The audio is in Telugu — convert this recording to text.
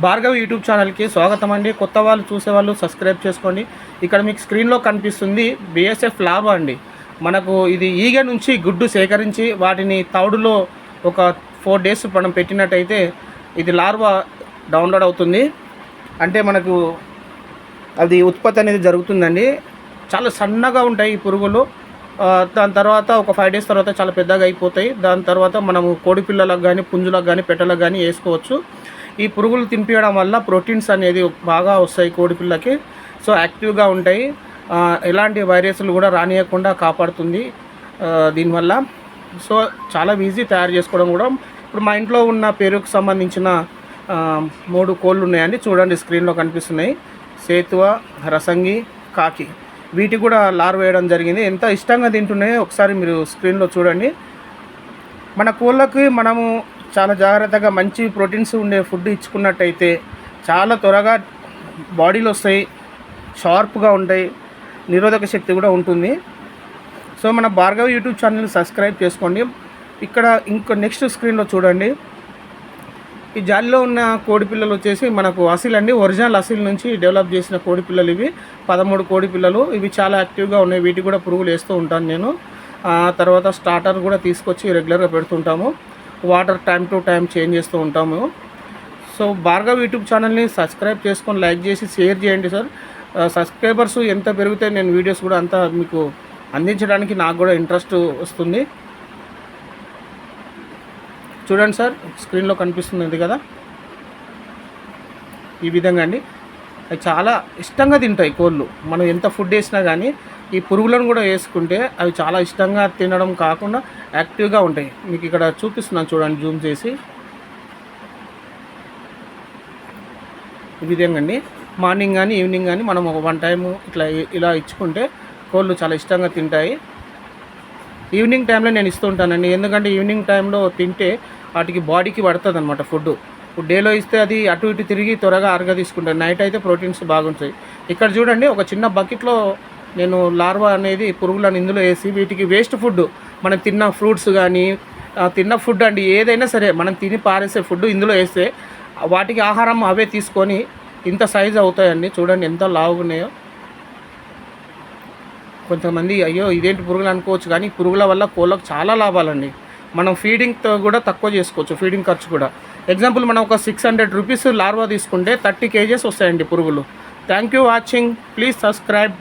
భార్గవ్ యూట్యూబ్ ఛానల్కి స్వాగతం అండి. కొత్త వాళ్ళు చూసేవాళ్ళు సబ్స్క్రైబ్ చేసుకోండి. ఇక్కడ మీకు స్క్రీన్లో కనిపిస్తుంది బిఎస్ఎఫ్ లార్వా అండి. మనకు ఇది ఈగ నుంచి గుడ్డు సేకరించి వాటిని తౌడులో ఒక 4 days మనం పెట్టినట్టయితే ఇది లార్వా డౌన్లోడ్ అవుతుంది. అంటే మనకు అది ఉత్పత్తి అనేది జరుగుతుందండి. చాలా సన్నగా ఉంటాయి ఈ పురుగులు. దాని తర్వాత ఒక 5 days తర్వాత చాలా పెద్దగా అయిపోతాయి. దాని తర్వాత మనము కోడి పిల్లలకు కానీ పుంజులకు కానీ పెట్టలకు కానీ వేసుకోవచ్చు. ఈ పురుగులు తినిపించడం వల్ల ప్రోటీన్స్ అనేది బాగా వస్తాయి కోడిపిల్లకి. సో యాక్టివ్గా ఉంటాయి. ఎలాంటి వైరస్లు కూడా రానియకుండా కాపాడుతుంది దీనివల్ల. సో చాలా ఈజీ తయారు చేసుకోవడం కూడా. ఇప్పుడు మా ఇంట్లో ఉన్న పెరుగుకు సంబంధించిన 3 కోళ్ళు ఉన్నాయండి. చూడండి స్క్రీన్లో కనిపిస్తున్నాయి. సేతువ, రసంగి, కాకి. వీటికి కూడా లార్ వేయడం జరిగింది. ఎంత ఇష్టంగా తింటున్నాయో ఒకసారి మీరు స్క్రీన్లో చూడండి. మన కోళ్ళకి మనము చాలా జాగ్రత్తగా మంచి ప్రోటీన్స్ ఉండే ఫుడ్ ఇచ్చుకున్నట్టయితే చాలా త్వరగా బాడీలో వస్తాయి, షార్ప్గా ఉంటాయి, నిరోధక శక్తి కూడా ఉంటుంది. సో మన భార్గవ్ యూట్యూబ్ ఛానల్ని సబ్స్క్రైబ్ చేసుకోండి. ఇక్కడ ఇంకో నెక్స్ట్ స్క్రీన్లో చూడండి. ఈ జాలిలో ఉన్న కోడిపిల్లలు వచ్చేసి మనకు అసిల్ అండి. ఒరిజినల్ అసిల్ నుంచి డెవలప్ చేసిన కోడిపిల్లలు ఇవి. 13 కోడిపిల్లలు. ఇవి చాలా యాక్టివ్గా ఉన్నాయి. వీటికి కూడా పురుగులు వేస్తూ ఉంటాను నేను. తర్వాత స్టార్టర్ కూడా తీసుకొచ్చి రెగ్యులర్గా పెడుతుంటాము. Water time to time change చేస్తూ ఉంటాము. సో భార్గవ్ యూట్యూబ్ ఛానల్ని సబ్స్క్రైబ్ చేసుకొని లైక్ చేసి షేర్ చేయండి సార్. సబ్స్క్రైబర్స్ ఎంత పెరిగితే నేను వీడియోస్ కూడా అంత మీకు అందించడానికి నాకు కూడా ఇంట్రెస్ట్ వస్తుంది. చూడండి సార్ స్క్రీన్లో కనిపిస్తుంది కదా, ఈ విధంగా అండి. అవి చాలా ఇష్టంగా తింటాయి కోళ్ళు. మనం ఎంత ఫుడ్ వేసినా కానీ ఈ పురుగులను కూడా వేసుకుంటే అవి చాలా ఇష్టంగా తినడం కాకుండా యాక్టివ్గా ఉంటాయి. మీకు ఇక్కడ చూపిస్తున్నాను చూడండి, జూమ్ చేసి. ఈ విధంగా అండి. మార్నింగ్ కానీ ఈవినింగ్ కానీ మనం ఒక 1 time ఇలా ఇచ్చుకుంటే కోళ్ళు చాలా ఇష్టంగా తింటాయి. ఈవినింగ్ టైంలో నేను ఇస్తూ ఉంటానండి. ఎందుకంటే ఈవినింగ్ టైంలో తింటే వాటికి బాడీకి పడుతుంది అనమాట ఫుడ్. డేలో ఇస్తే అది అటు ఇటు తిరిగి త్వరగా అరగా తీసుకుంటాయి. నైట్ అయితే ప్రోటీన్స్ బాగుంటాయి. ఇక్కడ చూడండి ఒక చిన్న బకెట్లో నేను లార్వా అనేది పురుగులను ఇందులో వేసి వీటికి వేస్ట్ ఫుడ్, మనం తిన్న ఫ్రూట్స్ కానీ తిన్న ఫుడ్ అండి ఏదైనా సరే మనం తిని పారేసే ఫుడ్ ఇందులో వేస్తే వాటికి ఆహారం అవే తీసుకొని ఇంత సైజు అవుతాయండి. చూడండి ఎంత లావుగా ఉన్నాయో. కొంతమంది అయ్యో ఇదేంటి పురుగులు అనుకోవచ్చు, కానీ పురుగుల వల్ల కోళ్ళకు చాలా లాభాలండి. మనం ఫీడింగ్తో కూడా తక్కువ చేసుకోవచ్చు, ఫీడింగ్ ఖర్చు కూడా. ఎగ్జాంపుల్ మనం ఒక 600 rupees లార్వా తీసుకుంటే 30 kgs వస్తాయండి పురుగులు. Thank you watching. Please subscribe.